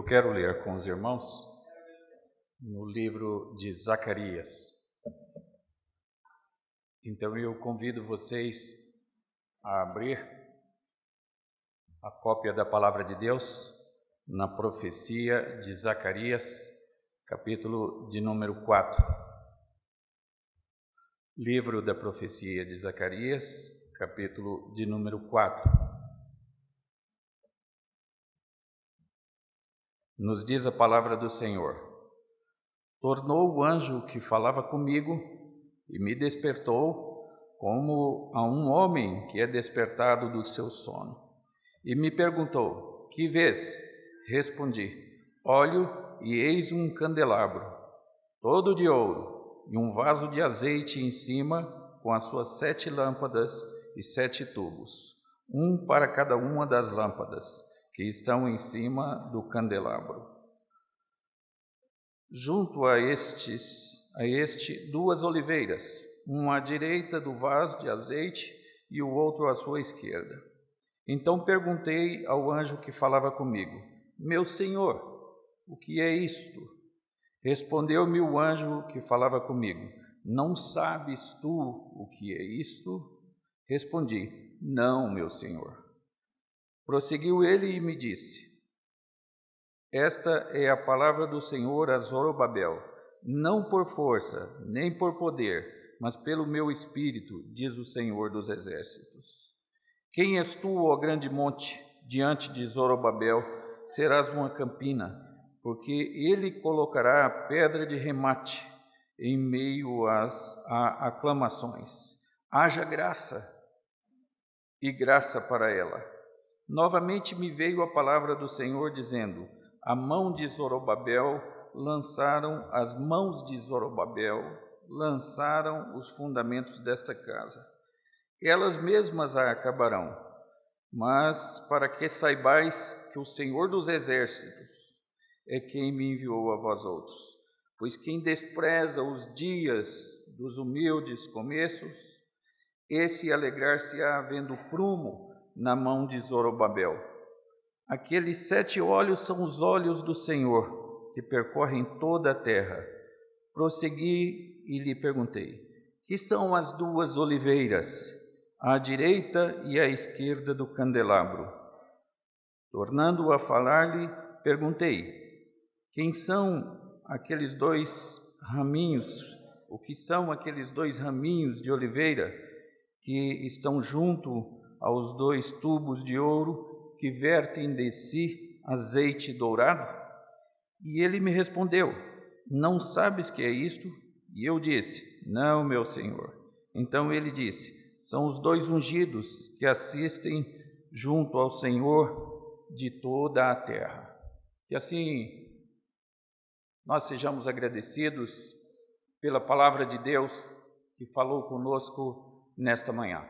quero ler com os irmãos no livro de Zacarias. Então eu convido vocês a abrir a cópia da Palavra de Deus na profecia de Zacarias, capítulo de número 4. Livro da profecia de Zacarias, capítulo de número 4. Nos diz a palavra do Senhor: tornou o anjo que falava comigo e me despertou como a um homem que é despertado do seu sono. E me perguntou: que vês? Respondi: olho e eis um candelabro, todo de ouro, e um vaso de azeite em cima, com as suas 7 lâmpadas e 7 tubos, um para cada uma das lâmpadas que estão em cima do candelabro. Junto a este 2 oliveiras, uma à direita do vaso de azeite e o outro à sua esquerda. Então perguntei ao anjo que falava comigo: meu senhor, o que é isto? Respondeu-me o anjo que falava comigo: não sabes tu o que é isto? Respondi: não, meu senhor. Prosseguiu ele e me disse: esta é a palavra do Senhor a Zorobabel, não por força, nem por poder, mas pelo meu espírito, diz o Senhor dos exércitos. Quem és tu, ó grande monte? Diante de Zorobabel serás uma campina, porque ele colocará a pedra de remate em meio às aclamações. Haja graça e graça para ela. Novamente me veio a palavra do Senhor dizendo: as mãos de Zorobabel lançaram os fundamentos desta casa. Elas mesmas a acabarão. Mas para que saibais que o Senhor dos exércitos é quem me enviou a vós outros. Pois quem despreza os dias dos humildes começos, esse alegrar-se-á vendo prumo na mão de Zorobabel. Aqueles 7 olhos são os olhos do Senhor, que percorrem toda a terra. Prossegui e lhe perguntei: que são as 2 oliveiras, à direita e à esquerda do candelabro? Tornando a falar-lhe, perguntei: quem são aqueles 2 raminhos? O que são aqueles 2 raminhos de oliveira que estão junto aos 2 tubos de ouro que vertem de si azeite dourado? E ele me respondeu: não sabes que é isto? E eu disse: não, meu senhor. Então ele disse: são os 2 ungidos que assistem junto ao Senhor de toda a terra. Que assim nós sejamos agradecidos pela palavra de Deus que falou conosco nesta manhã.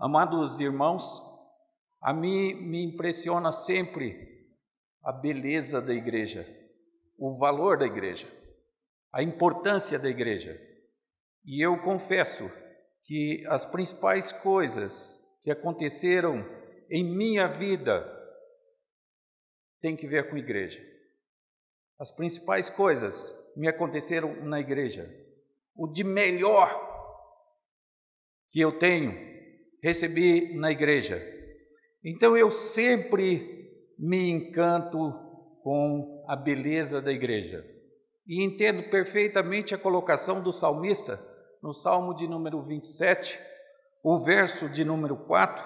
Amados irmãos, a mim me impressiona sempre a beleza da igreja, o valor da igreja, a importância da igreja. E eu confesso que as principais coisas que aconteceram em minha vida têm que ver com a igreja. As principais coisas me aconteceram na igreja. O de melhor que eu tenho, recebi na igreja. Então eu sempre me encanto com a beleza da igreja. E entendo perfeitamente a colocação do salmista no Salmo de número 27, o verso de número 4,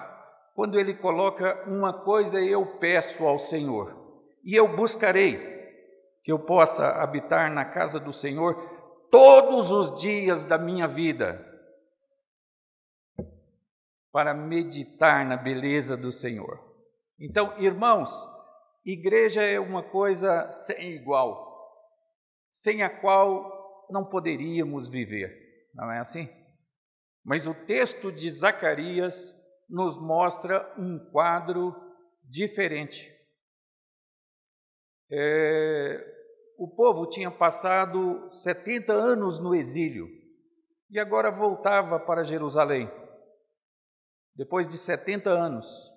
quando ele coloca: uma coisa eu peço ao Senhor, e eu buscarei, que eu possa habitar na casa do Senhor todos os dias da minha vida, para meditar na beleza do Senhor. Então, irmãos, igreja é uma coisa sem igual, sem a qual não poderíamos viver, não é assim? Mas o texto de Zacarias nos mostra um quadro diferente. O povo tinha passado 70 anos no exílio e agora voltava para Jerusalém. Depois de 70 anos,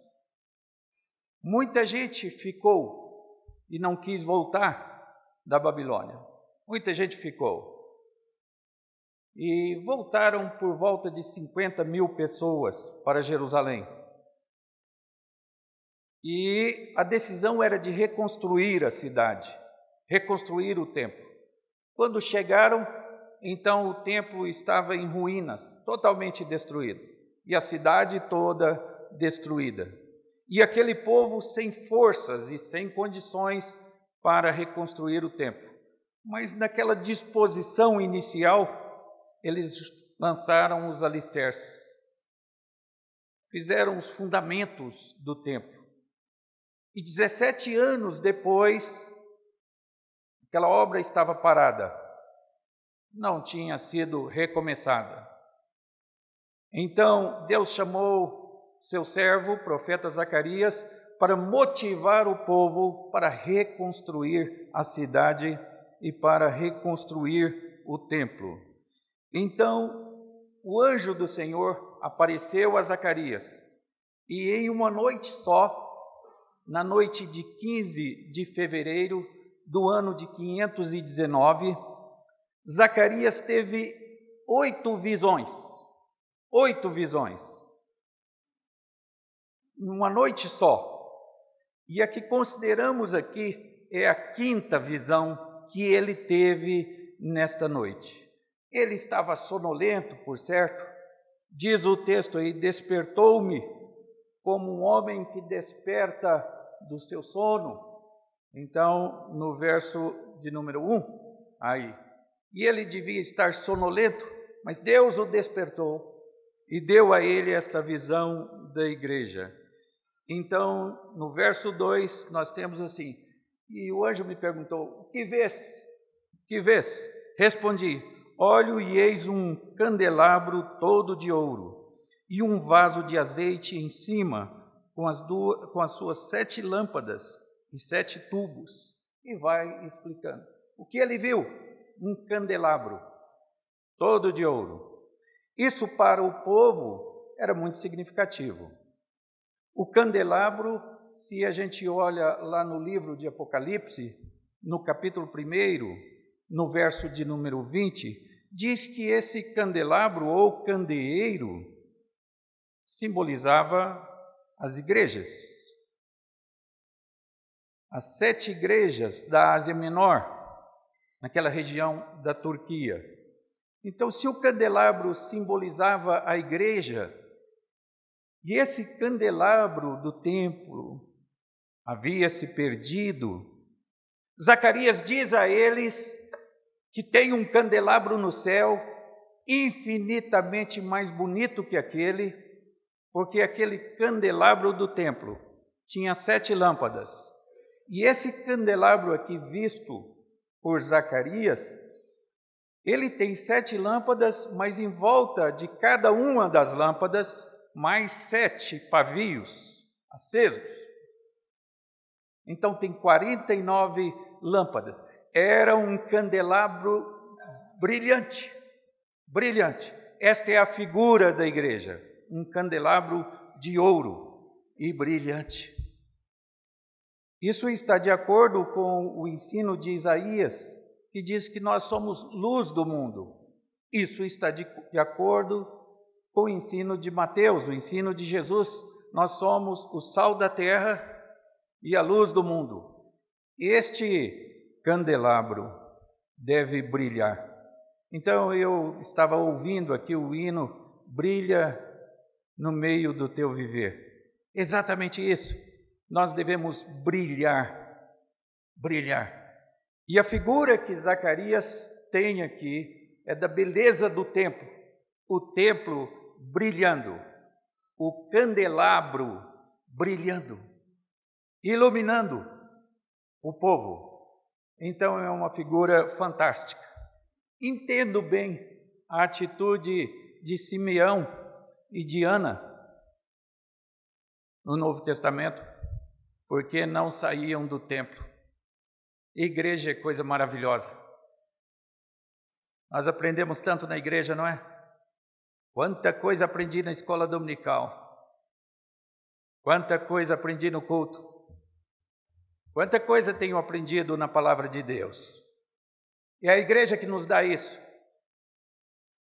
muita gente ficou e não quis voltar da Babilônia. Muita gente ficou. E voltaram por volta de 50.000 pessoas para Jerusalém. E a decisão era de reconstruir a cidade, reconstruir o templo. Quando chegaram, então o templo estava em ruínas, totalmente destruído, e a cidade toda destruída. E aquele povo sem forças e sem condições para reconstruir o templo. Mas naquela disposição inicial, eles lançaram os alicerces, fizeram os fundamentos do templo. E 17 anos depois, aquela obra estava parada, não tinha sido recomeçada. Então, Deus chamou seu servo, o profeta Zacarias, para motivar o povo para reconstruir a cidade e para reconstruir o templo. Então, o anjo do Senhor apareceu a Zacarias, e em uma noite só, na noite de 15 de fevereiro do ano de 519, Zacarias teve 8 visões. 8 visões. Numa noite só. E a que consideramos aqui é a 5ª visão que ele teve nesta noite. Ele estava sonolento, por certo. Diz o texto aí, despertou-me como um homem que desperta do seu sono. Então, no verso de número 1, aí. E ele devia estar sonolento, mas Deus o despertou e deu a ele esta visão da igreja. Então, no verso 2, nós temos assim, e o anjo me perguntou, o que vês? O que vês? Respondi, olho e eis um candelabro todo de ouro, e um vaso de azeite em cima, com as suas 7 lâmpadas e 7 tubos. E vai explicando. O que ele viu? Um candelabro, todo de ouro. Isso para o povo era muito significativo. O candelabro, se a gente olha lá no livro de Apocalipse, no capítulo 1, no verso de número 20, diz que esse candelabro ou candeeiro simbolizava as igrejas. As 7 igrejas da Ásia Menor, naquela região da Turquia. Então, se o candelabro simbolizava a igreja, e esse candelabro do templo havia se perdido, Zacarias diz a eles que tem um candelabro no céu infinitamente mais bonito que aquele, porque aquele candelabro do templo tinha 7 lâmpadas. E esse candelabro aqui visto por Zacarias, ele tem 7 lâmpadas, mas em volta de cada uma das lâmpadas, mais 7 pavios acesos. Então tem 49 lâmpadas. Era um candelabro brilhante, brilhante. Esta é a figura da igreja, um candelabro de ouro e brilhante. Isso está de acordo com o ensino de Isaías, que diz que nós somos luz do mundo. Isso está de acordo com o ensino de Mateus, o ensino de Jesus. Nós somos o sal da terra e a luz do mundo. Este candelabro deve brilhar. Então eu estava ouvindo aqui o hino, brilha no meio do teu viver. Exatamente isso. Nós devemos brilhar, brilhar. E a figura que Zacarias tem aqui é da beleza do templo, o templo brilhando, o candelabro brilhando, iluminando o povo. Então é uma figura fantástica. Entendo bem a atitude de Simeão e de Ana no Novo Testamento, porque não saíam do templo. Igreja é coisa maravilhosa. Nós aprendemos tanto na igreja, não é? Quanta coisa aprendi na escola dominical. Quanta coisa aprendi no culto. Quanta coisa tenho aprendido na palavra de Deus. É a igreja que nos dá isso.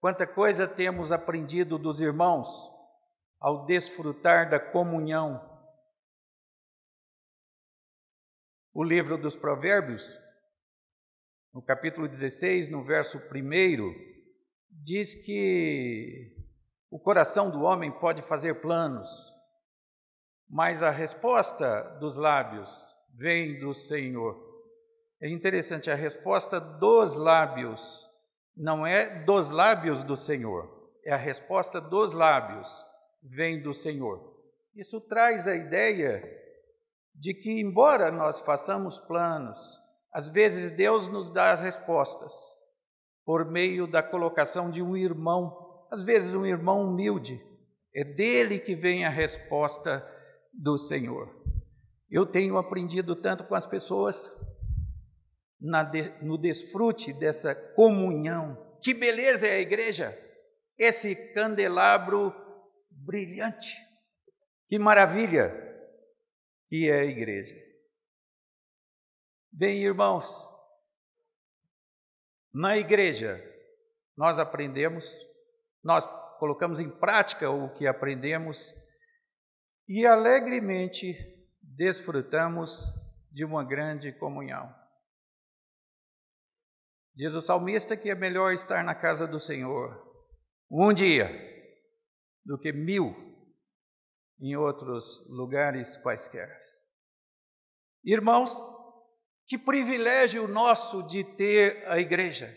Quanta coisa temos aprendido dos irmãos ao desfrutar da comunhão. O livro dos Provérbios, no capítulo 16, no verso 1, diz que o coração do homem pode fazer planos, mas a resposta dos lábios vem do Senhor. É interessante, a resposta dos lábios não é dos lábios do Senhor, é a resposta dos lábios, vem do Senhor. Isso traz a ideia de que, embora nós façamos planos, às vezes Deus nos dá as respostas por meio da colocação de um irmão, às vezes um irmão humilde. É dele que vem a resposta do Senhor. Eu tenho aprendido tanto com as pessoas no desfrute dessa comunhão. Que beleza é a igreja! Esse candelabro brilhante. Que maravilha que é a igreja. Bem, irmãos, na igreja nós aprendemos, nós colocamos em prática o que aprendemos e alegremente desfrutamos de uma grande comunhão. Diz o salmista que é melhor estar na casa do Senhor um dia do que 1000 em outros lugares quaisquer. Irmãos, que privilégio nosso de ter a igreja.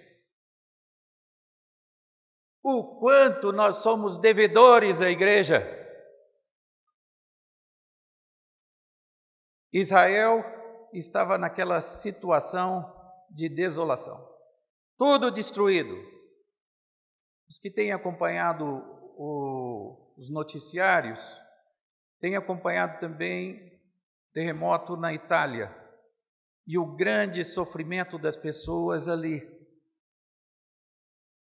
O quanto nós somos devedores à igreja. Israel estava naquela situação de desolação. Tudo destruído. Os que têm acompanhado os noticiários, têm acompanhado também o terremoto na Itália e o grande sofrimento das pessoas ali.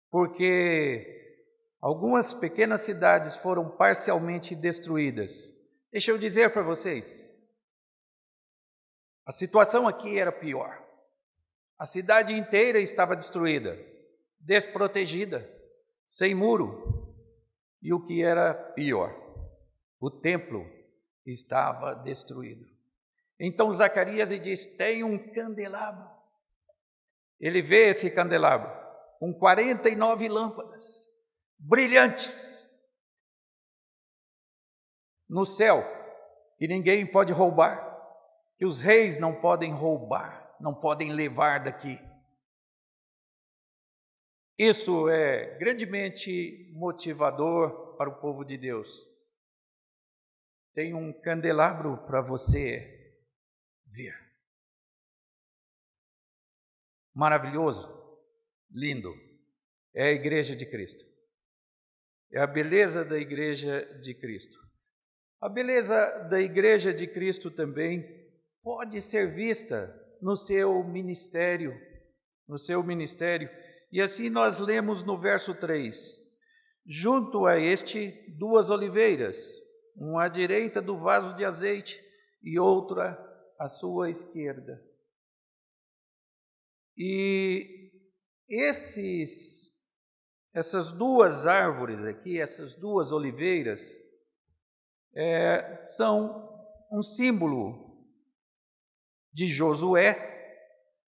Porque algumas pequenas cidades foram parcialmente destruídas. Deixa eu dizer para vocês, a situação aqui era pior. A cidade inteira estava destruída, desprotegida, sem muro. E o que era pior, o templo estava destruído. Então Zacarias diz, tem um candelabro. Ele vê esse candelabro com 49 lâmpadas, brilhantes, no céu, que ninguém pode roubar, que os reis não podem roubar, não podem levar daqui. Isso é grandemente motivador para o povo de Deus. Tem um candelabro para você ver. Maravilhoso, lindo. É a igreja de Cristo. É a beleza da igreja de Cristo. A beleza da igreja de Cristo também pode ser vista no seu ministério, E assim nós lemos no verso 3, junto a este 2 oliveiras, uma à direita do vaso de azeite e outra à sua esquerda. E essas 2 árvores aqui, essas 2 oliveiras, são um símbolo de Josué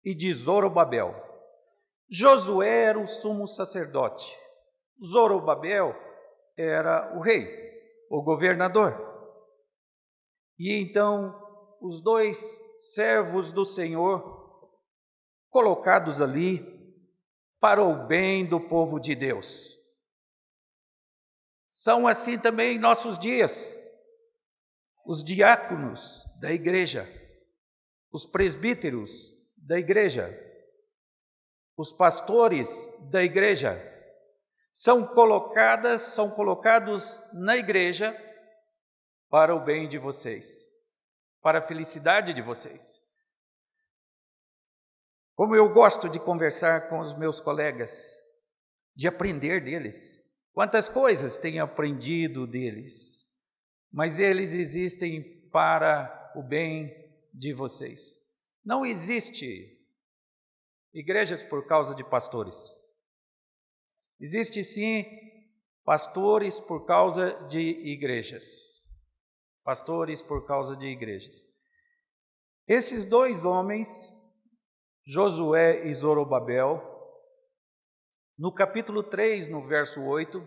e de Zorobabel. Josué era o sumo sacerdote, Zorobabel era o rei, o governador. E então os 2 servos do Senhor colocados ali para o bem do povo de Deus. São assim também nossos dias, os diáconos da igreja, os presbíteros da igreja, os pastores da igreja, são colocados na igreja para o bem de vocês, para a felicidade de vocês. Como eu gosto de conversar com os meus colegas, de aprender deles. Quantas coisas tenho aprendido deles, mas eles existem para o bem de vocês. Não existe igrejas por causa de pastores. Existe sim pastores por causa de igrejas. Pastores por causa de igrejas. Esses dois homens, Josué e Zorobabel, no capítulo 3, no verso 8,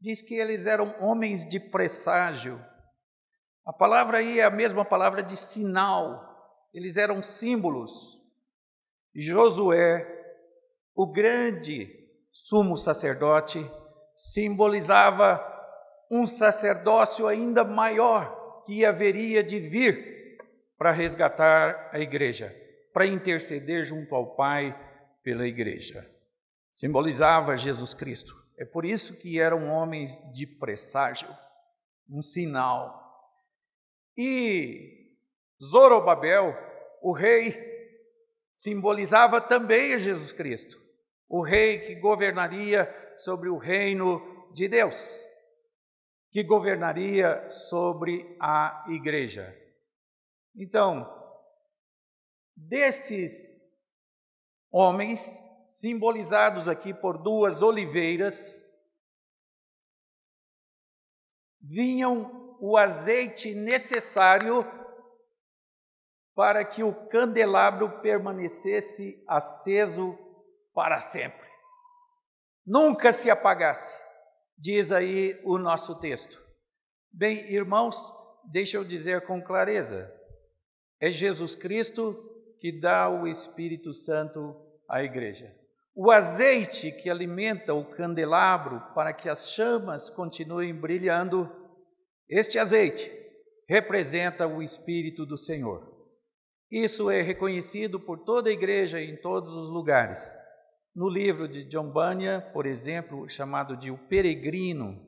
diz que eles eram homens de presságio. A palavra aí é a mesma palavra de sinal. Eles eram símbolos. Josué, o grande sumo sacerdote, simbolizava um sacerdócio ainda maior que haveria de vir para resgatar a igreja, para interceder junto ao Pai pela igreja. Simbolizava Jesus Cristo. É por isso que eram homens de presságio, um sinal. E Zorobabel, o rei, simbolizava também Jesus Cristo, o rei que governaria sobre o reino de Deus, que governaria sobre a igreja. Então, desses homens, simbolizados aqui por duas oliveiras, vinham o azeite necessário para que o candelabro permanecesse aceso para sempre. Nunca se apagasse, diz aí o nosso texto. Bem, irmãos, deixa eu dizer com clareza, é Jesus Cristo que dá o Espírito Santo à igreja. O azeite que alimenta o candelabro para que as chamas continuem brilhando, este azeite representa o Espírito do Senhor. Isso é reconhecido por toda a igreja em todos os lugares. No livro de John Bunyan, por exemplo, chamado de O Peregrino,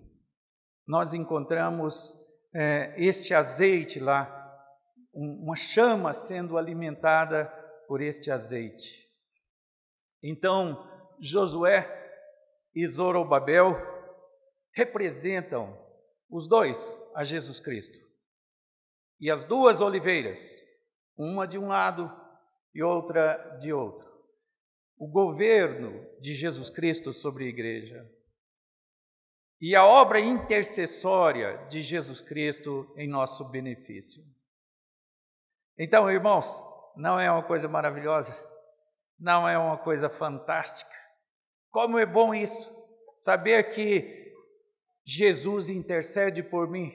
nós encontramos este azeite lá, uma chama sendo alimentada por este azeite. Então, Josué e Zorobabel representam os dois a Jesus Cristo. E as duas oliveiras, uma de um lado e outra de outro. O governo de Jesus Cristo sobre a igreja. E a obra intercessória de Jesus Cristo em nosso benefício. Então, irmãos, não é uma coisa maravilhosa? Não é uma coisa fantástica? Como é bom isso, saber que Jesus intercede por mim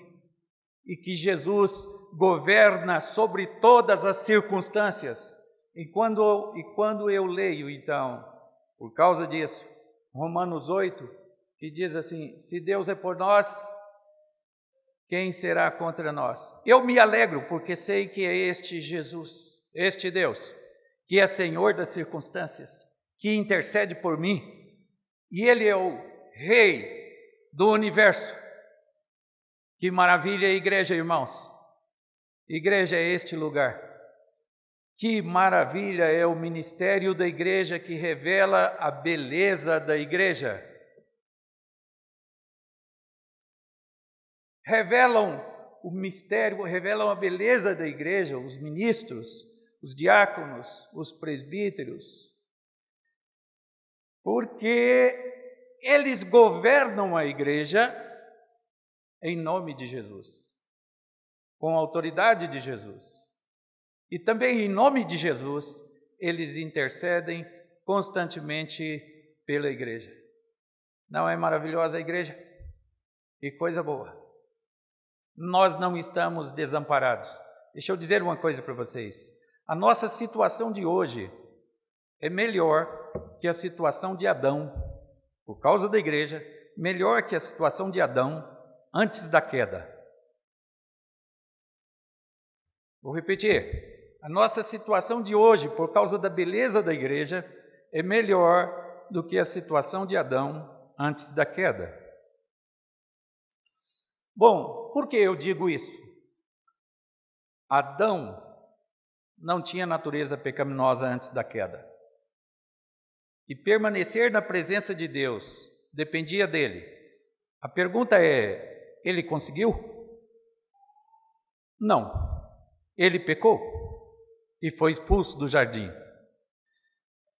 e que Jesus governa sobre todas as circunstâncias. E quando eu leio, então, por causa disso, Romanos 8, que diz assim, se Deus é por nós, quem será contra nós? Eu me alegro porque sei que é este Jesus, este Deus, que é Senhor das circunstâncias, que intercede por mim, e Ele é o Rei do universo. Que maravilha a igreja, irmãos! Igreja é este lugar. Que maravilha é o ministério da igreja que revela a beleza da igreja. Revelam o mistério, revelam a beleza da igreja, os ministros, os diáconos, os presbíteros, porque eles governam a igreja em nome de Jesus, com a autoridade de Jesus. E também em nome de Jesus, eles intercedem constantemente pela igreja. Não é maravilhosa a igreja? Que coisa boa! Nós não estamos desamparados. Deixa eu dizer uma coisa para vocês. A nossa situação de hoje é melhor que a situação de Adão, por causa da igreja, melhor que a situação de Adão antes da queda. Vou repetir. A nossa situação de hoje, por causa da beleza da igreja, é melhor do que a situação de Adão antes da queda. Bom, por que eu digo isso? Adão não tinha natureza pecaminosa antes da queda. E permanecer na presença de Deus dependia dele. A pergunta é, ele conseguiu? Não. Ele pecou? e foi expulso do jardim.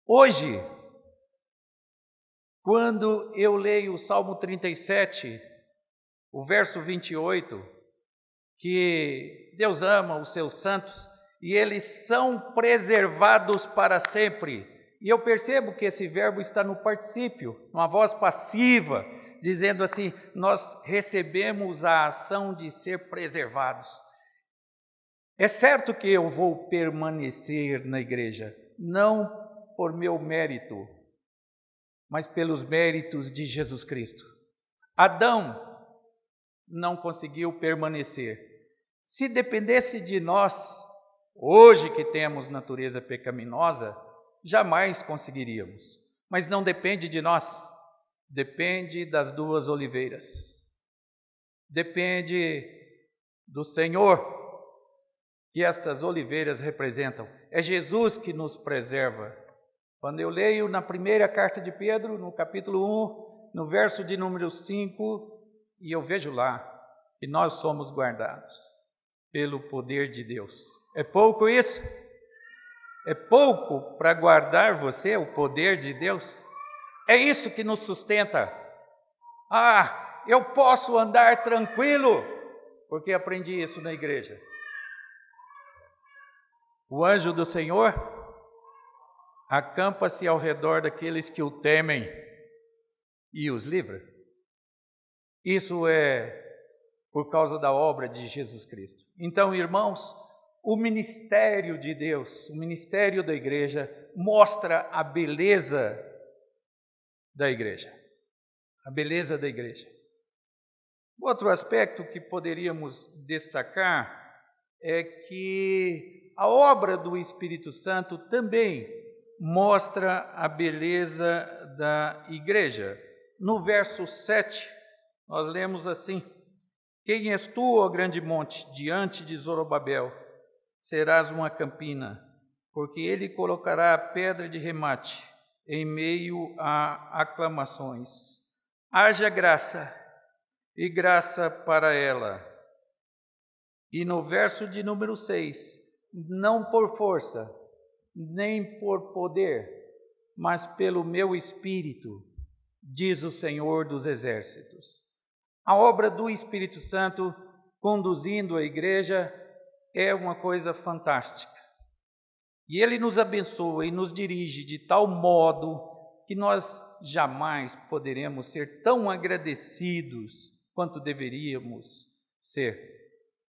Hoje, quando eu leio o Salmo 37, o verso 28, que Deus ama os seus santos e eles são preservados para sempre. E eu percebo que esse verbo está no particípio, numa voz passiva, dizendo assim: nós recebemos a ação de ser preservados. É certo que eu vou permanecer na igreja, não por meu mérito, mas pelos méritos de Jesus Cristo. Adão não conseguiu permanecer. Se dependesse de nós, hoje que temos natureza pecaminosa, jamais conseguiríamos. Mas não depende de nós, depende das duas oliveiras. Depende do Senhor que estas oliveiras representam. É Jesus que nos preserva. Quando eu leio na primeira carta de Pedro, no capítulo 1, no verso de número 5, e eu vejo lá que nós somos guardados pelo poder de Deus. É pouco isso? É pouco para guardar você, o poder de Deus? É isso que nos sustenta. Ah, eu posso andar tranquilo, porque aprendi isso na igreja. O anjo do Senhor acampa-se ao redor daqueles que o temem e os livra. Isso é por causa da obra de Jesus Cristo. Então, irmãos, o ministério de Deus, o ministério da igreja, mostra a beleza da igreja. A beleza da igreja. Outro aspecto que poderíamos destacar é que a obra do Espírito Santo também mostra a beleza da igreja. No verso 7, nós lemos assim: quem és tu, ó grande monte, diante de Zorobabel? Serás uma campina, porque ele colocará a pedra de remate em meio a aclamações. Haja graça, e graça para ela. E no verso de número 6, não por força, nem por poder, mas pelo meu Espírito, diz o Senhor dos Exércitos. A obra do Espírito Santo conduzindo a igreja é uma coisa fantástica. E ele nos abençoa e nos dirige de tal modo que nós jamais poderemos ser tão agradecidos quanto deveríamos ser.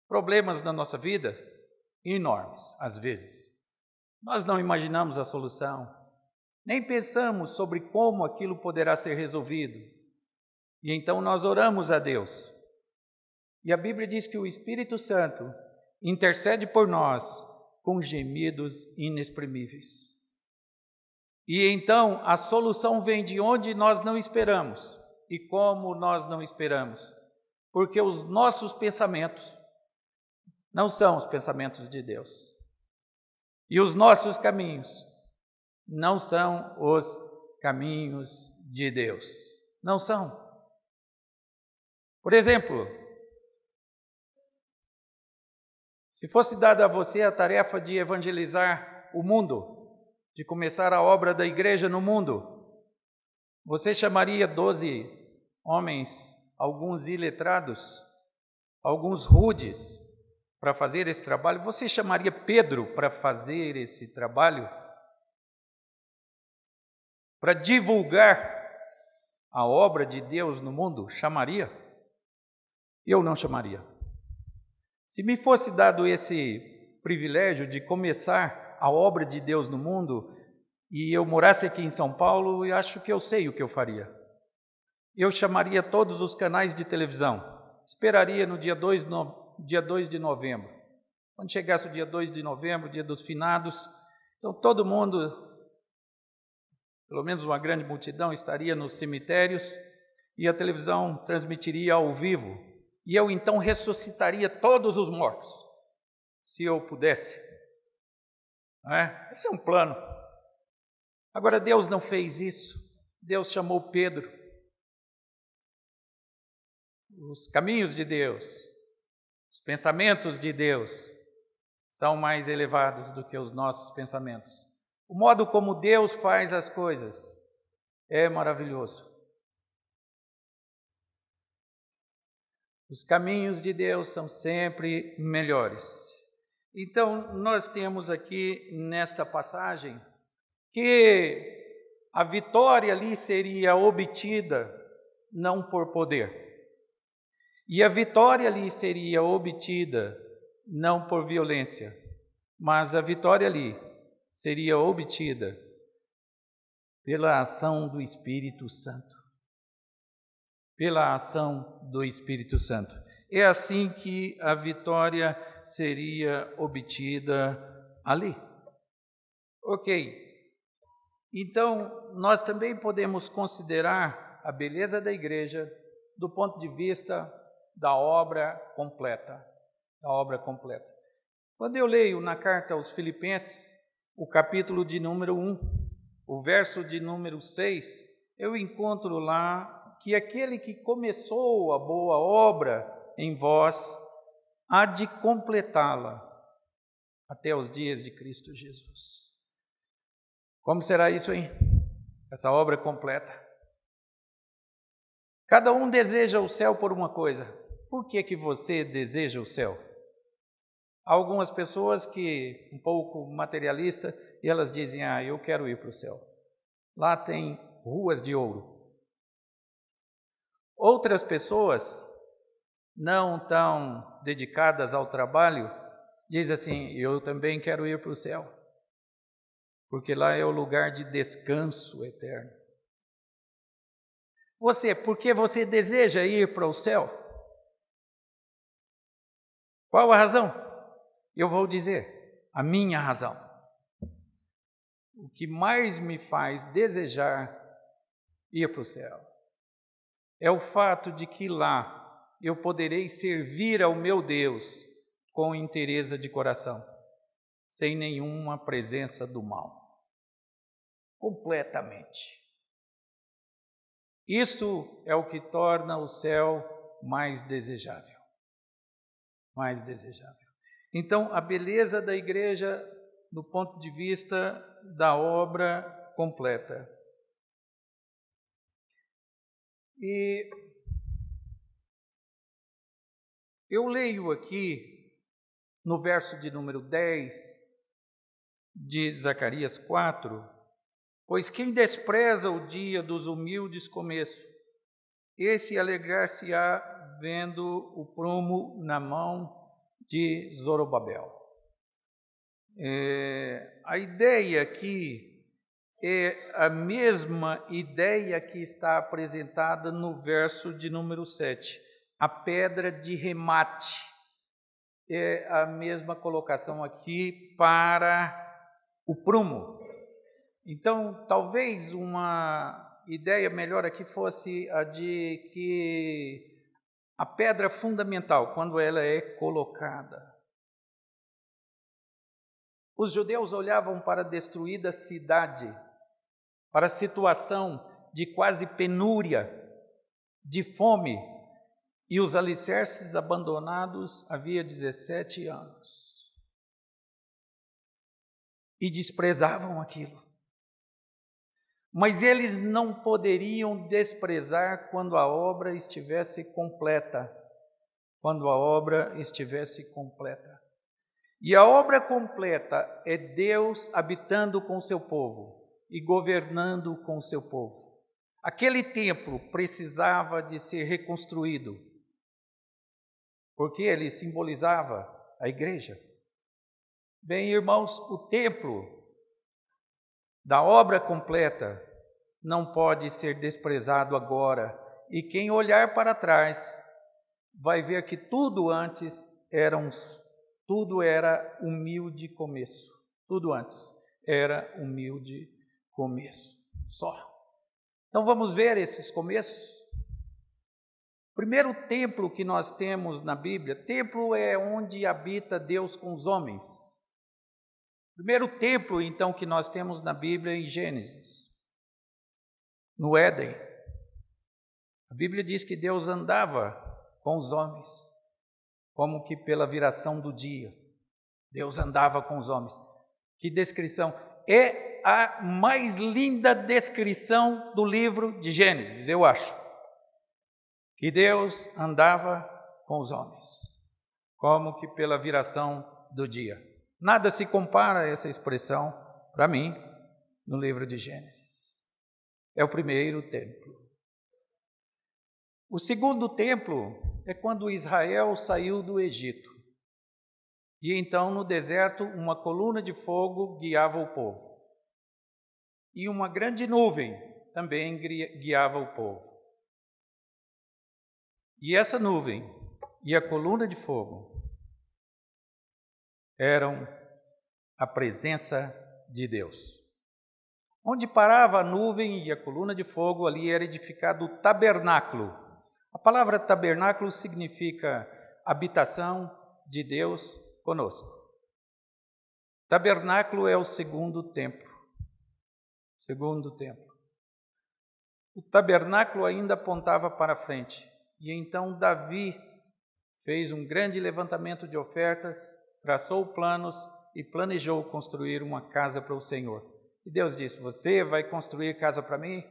Problemas na nossa vida? Enormes, às vezes. Nós não imaginamos a solução, nem pensamos sobre como aquilo poderá ser resolvido. E então nós oramos a Deus. E a Bíblia diz que o Espírito Santo intercede por nós com gemidos inexprimíveis. E então a solução vem de onde nós não esperamos. E como nós não esperamos? Porque os nossos pensamentos não são os pensamentos de Deus. E os nossos caminhos não são os caminhos de Deus. Não são. Por exemplo, se fosse dada a você a tarefa de evangelizar o mundo, de começar a obra da igreja no mundo, você chamaria 12 homens, alguns iletrados, alguns rudes, para fazer esse trabalho? Você chamaria Pedro para fazer esse trabalho? Para divulgar a obra de Deus no mundo? Chamaria? Eu não chamaria. Se me fosse dado esse privilégio de começar a obra de Deus no mundo e eu morasse aqui em São Paulo, eu acho que eu sei o que eu faria. Eu chamaria todos os canais de televisão, esperaria no dia 2 de novembro. Quando chegasse o dia 2 de novembro, dia dos finados, então todo mundo, pelo menos uma grande multidão, estaria nos cemitérios e a televisão transmitiria ao vivo. E eu então ressuscitaria todos os mortos, se eu pudesse. Não é? Esse é um plano. Agora, Deus não fez isso. Deus chamou Pedro. Os caminhos de Deus, os pensamentos de Deus, são mais elevados do que os nossos pensamentos. O modo como Deus faz as coisas é maravilhoso. Os caminhos de Deus são sempre melhores. Então, nós temos aqui nesta passagem que a vitória ali seria obtida não por poder. E a vitória ali seria obtida não por violência, mas a vitória ali seria obtida pela ação do Espírito Santo. Pela ação do Espírito Santo. É assim que a vitória seria obtida ali. Ok. Então, nós também podemos considerar a beleza da igreja do ponto de vista da obra completa. Da obra completa. Quando eu leio na carta aos Filipenses, o capítulo de número 1, o verso de número 6, eu encontro lá que aquele que começou a boa obra em vós há de completá-la até os dias de Cristo Jesus. Como será isso, hein? Essa obra completa. Cada um deseja o céu por uma coisa. Por que você deseja o céu? Há algumas pessoas que, um pouco materialista, e elas dizem, eu quero ir para o céu. Lá tem ruas de ouro. Outras pessoas, não tão dedicadas ao trabalho, dizem assim, eu também quero ir para o céu, porque lá é o lugar de descanso eterno. Por que você deseja ir para o céu? Qual a razão? Eu vou dizer, a minha razão. O que mais me faz desejar ir para o céu é o fato de que lá eu poderei servir ao meu Deus com inteireza de coração, sem nenhuma presença do mal. Completamente. Isso é o que torna o céu mais desejável. Mais desejável. Então, a beleza da igreja, do ponto de vista da obra completa. E eu leio aqui, no verso de número 10, de Zacarias 4, pois quem despreza o dia dos humildes começos, esse alegrar-se-á vendo o prumo na mão de Zorobabel. A ideia aqui é a mesma ideia que está apresentada no verso de número 7. A pedra de remate é a mesma colocação aqui para o prumo. Então, talvez uma ideia melhor aqui fosse a de que a pedra fundamental, quando ela é colocada. Os judeus olhavam para a destruída cidade, para a situação de quase penúria, de fome, e os alicerces abandonados havia 17 anos. E desprezavam aquilo. Mas eles não poderiam desprezar quando a obra estivesse completa. Quando a obra estivesse completa. E a obra completa é Deus habitando com o seu povo e governando com o seu povo. Aquele templo precisava de ser reconstruído, porque ele simbolizava a igreja. Bem, irmãos, o templo da obra completa não pode ser desprezado agora. E quem olhar para trás vai ver que tudo antes era humilde começo. Tudo antes era humilde começo. Só. Então vamos ver esses começos. O primeiro templo que nós temos na Bíblia, templo é onde habita Deus com os homens. O primeiro templo, então, que nós temos na Bíblia é em Gênesis, no Éden. A Bíblia diz que Deus andava com os homens, como que pela viração do dia. Deus andava com os homens. Que descrição! É a mais linda descrição do livro de Gênesis, eu acho. Que Deus andava com os homens, como que pela viração do dia. Nada se compara a essa expressão, para mim, no livro de Gênesis. É o primeiro templo. O segundo templo é quando Israel saiu do Egito. E então, no deserto, uma coluna de fogo guiava o povo. E uma grande nuvem também guiava o povo. E essa nuvem e a coluna de fogo eram a presença de Deus. Onde parava a nuvem e a coluna de fogo, ali era edificado o tabernáculo. A palavra tabernáculo significa habitação de Deus conosco. Tabernáculo é o segundo templo. Segundo templo. O tabernáculo ainda apontava para frente. E então Davi fez um grande levantamento de ofertas, traçou planos e planejou construir uma casa para o Senhor. E Deus disse: você vai construir casa para mim?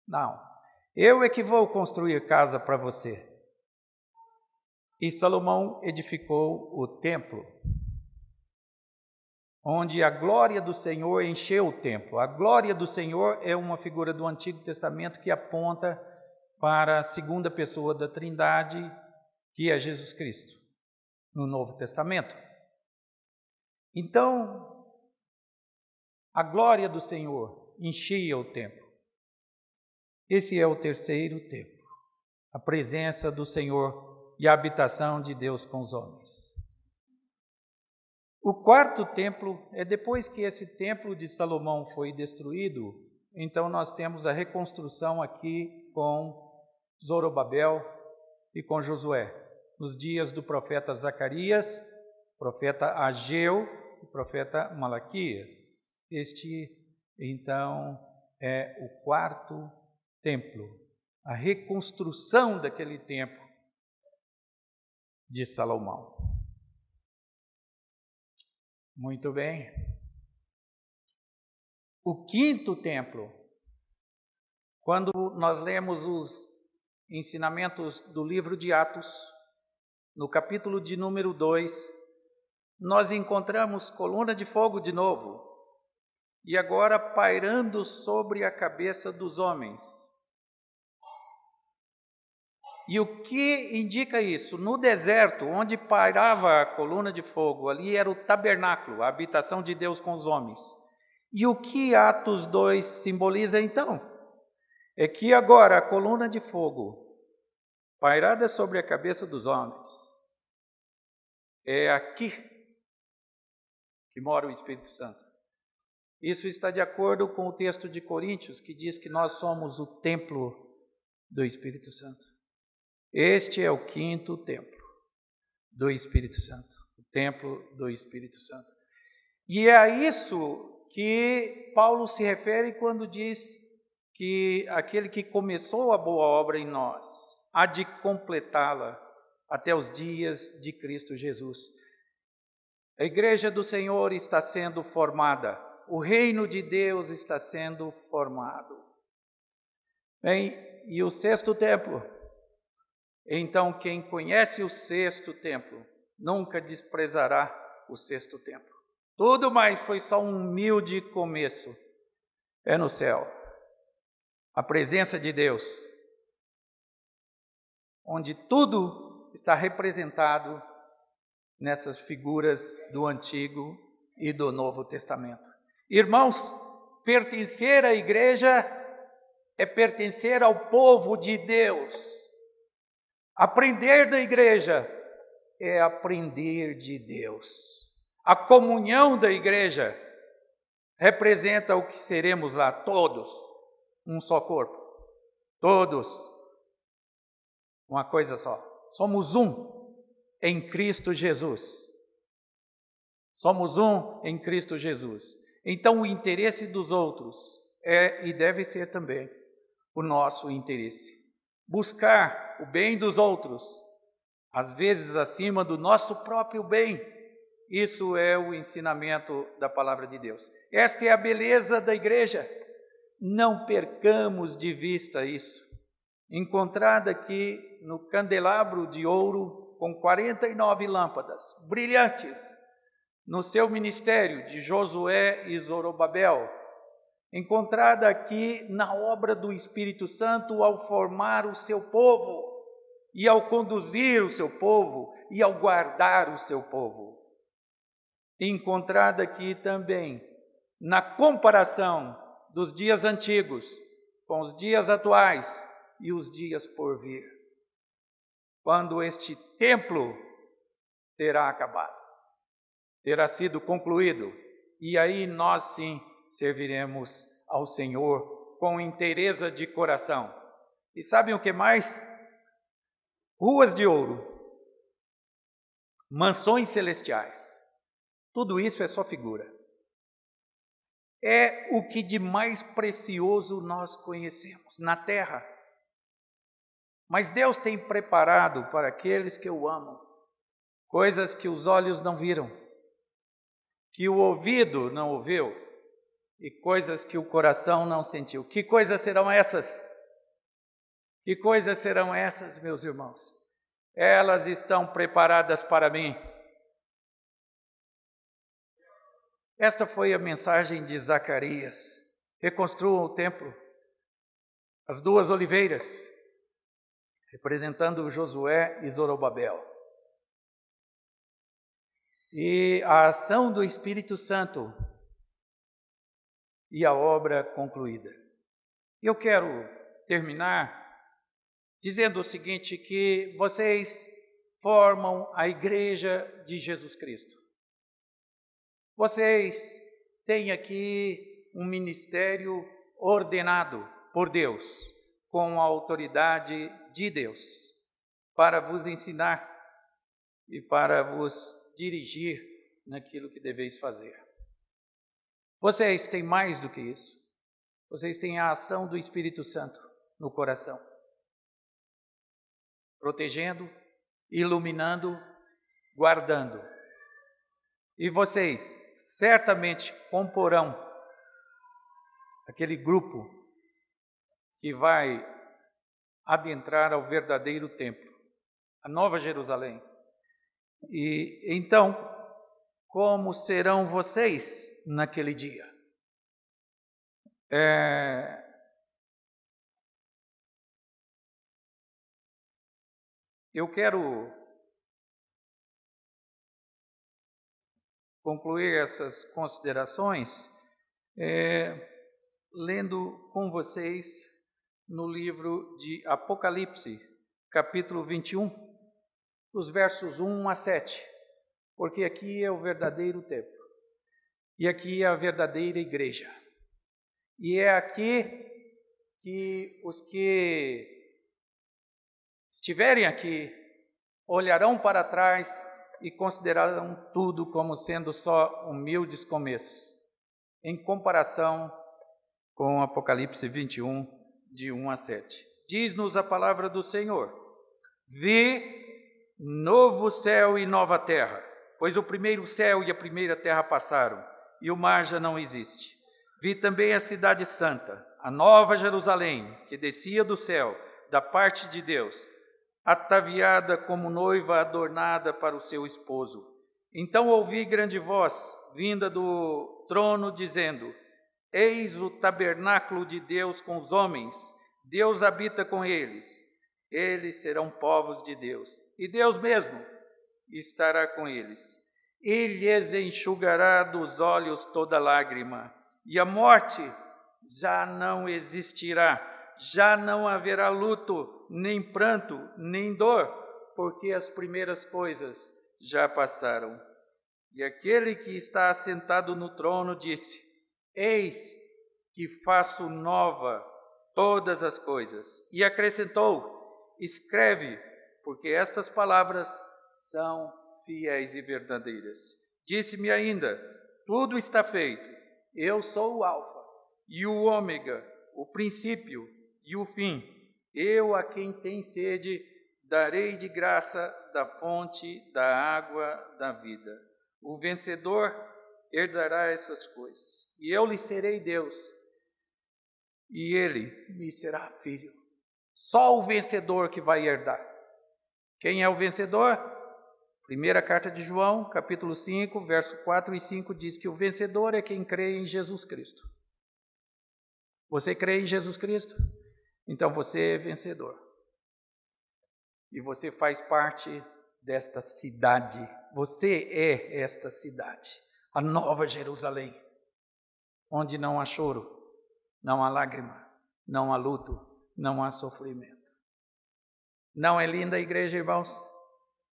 Não. Eu é que vou construir casa para você. E Salomão edificou o templo, onde a glória do Senhor encheu o templo. A glória do Senhor é uma figura do Antigo Testamento que aponta para a segunda pessoa da Trindade, que é Jesus Cristo, no Novo Testamento. Então, a glória do Senhor enchia o templo. Esse é o terceiro templo, a presença do Senhor e a habitação de Deus com os homens. O quarto templo é depois que esse templo de Salomão foi destruído, então nós temos a reconstrução aqui com Zorobabel e com Josué, nos dias do profeta Zacarias, profeta Ageu e profeta Malaquias. Este, então, é o quarto templo, a reconstrução daquele templo de Salomão. Muito bem. O quinto templo, quando nós lemos os ensinamentos do livro de Atos, no capítulo de número 2, nós encontramos coluna de fogo de novo, e agora pairando sobre a cabeça dos homens. E o que indica isso? No deserto, onde pairava a coluna de fogo, ali era o tabernáculo, a habitação de Deus com os homens. E o que Atos 2 simboliza então? É que agora a coluna de fogo, pairada sobre a cabeça dos homens, é aqui que mora o Espírito Santo. Isso está de acordo com o texto de Coríntios, que diz que nós somos o templo do Espírito Santo. Este é o quinto templo do Espírito Santo, o templo do Espírito Santo. E é a isso que Paulo se refere quando diz que aquele que começou a boa obra em nós há de completá-la até os dias de Cristo Jesus. A igreja do Senhor está sendo formada, o reino de Deus está sendo formado. Bem, e o sexto templo? Então, quem conhece o sexto templo nunca desprezará o sexto templo. Tudo mais foi só um humilde começo. É no céu. A presença de Deus, onde tudo está representado nessas figuras do Antigo e do Novo Testamento. Irmãos, pertencer à igreja é pertencer ao povo de Deus. Aprender da igreja é aprender de Deus. A comunhão da igreja representa o que seremos lá, todos, um só corpo, todos, uma coisa só. Somos um em Cristo Jesus. Somos um em Cristo Jesus. Então o interesse dos outros é e deve ser também o nosso interesse. Buscar o bem dos outros, às vezes acima do nosso próprio bem, Isso é o ensinamento da palavra de Deus. Esta é a beleza da igreja. Não percamos de vista isso. Encontrada aqui no candelabro de ouro, com 49 lâmpadas brilhantes, no seu ministério de Josué e Zorobabel, encontrada aqui na obra do Espírito Santo ao formar o seu povo, e ao conduzir o seu povo, e ao guardar o seu povo. Encontrada aqui também na comparação dos dias antigos com os dias atuais e os dias por vir, quando este templo terá acabado, terá sido concluído, e aí nós sim serviremos ao Senhor com inteireza de coração. E sabem o que mais? Ruas de ouro, mansões celestiais, tudo isso é só figura. É o que de mais precioso nós conhecemos na terra. Mas Deus tem preparado para aqueles que o amam coisas que os olhos não viram, que o ouvido não ouviu e coisas que o coração não sentiu. Que coisas serão essas? Que coisas serão essas, meus irmãos? Elas estão preparadas para mim. Esta foi a mensagem de Zacarias. Reconstruam o templo, as duas oliveiras, representando Josué e Zorobabel. E a ação do Espírito Santo e a obra concluída. Eu quero terminar dizendo o seguinte, que vocês formam a Igreja de Jesus Cristo. Vocês têm aqui um ministério ordenado por Deus, com a autoridade de Deus, para vos ensinar e para vos dirigir naquilo que deveis fazer. Vocês têm mais do que isso. Vocês têm a ação do Espírito Santo no coração, protegendo, iluminando, guardando. E vocês certamente comporão aquele grupo que vai adentrar ao verdadeiro templo, a Nova Jerusalém. E então, como serão vocês naquele dia? Eu quero concluir essas considerações lendo com vocês no livro de Apocalipse, capítulo 21, os versos 1 a 7, porque aqui é o verdadeiro templo, e aqui é a verdadeira igreja, e é aqui que os que estiverem aqui olharão para trás e considerarão tudo como sendo só humildes começos, em comparação com Apocalipse 21, de 1 a 7. Diz-nos a palavra do Senhor: Vi novo céu e nova terra, pois o primeiro céu e a primeira terra passaram, e o mar já não existe. Vi também a cidade santa, a nova Jerusalém, que descia do céu, da parte de Deus, ataviada como noiva adornada para o seu esposo. Então ouvi grande voz, vinda do trono, dizendo: Eis o tabernáculo de Deus com os homens, Deus habita com eles. Eles serão povos de Deus, e Deus mesmo estará com eles. Ele lhes enxugará dos olhos toda lágrima, e a morte já não existirá. Já não haverá luto, nem pranto, nem dor, porque as primeiras coisas já passaram. E aquele que está assentado no trono disse: Eis que faço nova todas as coisas. E acrescentou: Escreve, porque estas palavras são fiéis e verdadeiras. Disse-me ainda: Tudo está feito. Eu sou o Alfa e o Ômega, o princípio e o fim. Eu, a quem tem sede, darei de graça da fonte da água da vida. O vencedor herdará essas coisas. E eu lhe serei Deus, e ele me será filho. Só o vencedor que vai herdar. Quem é o vencedor? Primeira carta de João, capítulo 5, verso 4 e 5, diz que o vencedor é quem crê em Jesus Cristo. Você crê em Jesus Cristo? Então você é vencedor. E você faz parte desta cidade. Você é esta cidade, a Nova Jerusalém, onde não há choro, não há lágrima, não há luto, não há sofrimento. Não é linda a igreja, irmãos?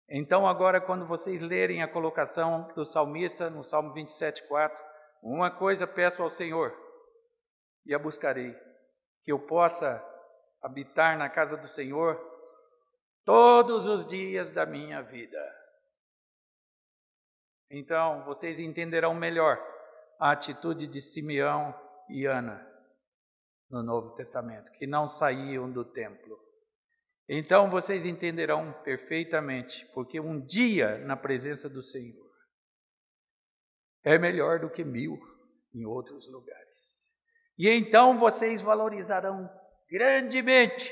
Então agora, quando vocês lerem a colocação do salmista no Salmo 27:4, uma coisa peço ao Senhor, e a buscarei, que eu possa habitar na casa do Senhor todos os dias da minha vida. Então, vocês entenderão melhor a atitude de Simeão e Ana no Novo Testamento, que não saíam do templo. Então, vocês entenderão perfeitamente, porque um dia na presença do Senhor é melhor do que 1000 em outros lugares. E então vocês valorizarão grandemente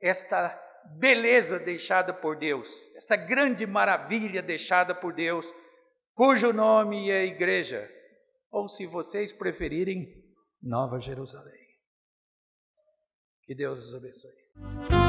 esta beleza deixada por Deus, esta grande maravilha deixada por Deus, cujo nome é igreja, ou se vocês preferirem, Nova Jerusalém. Que Deus os abençoe.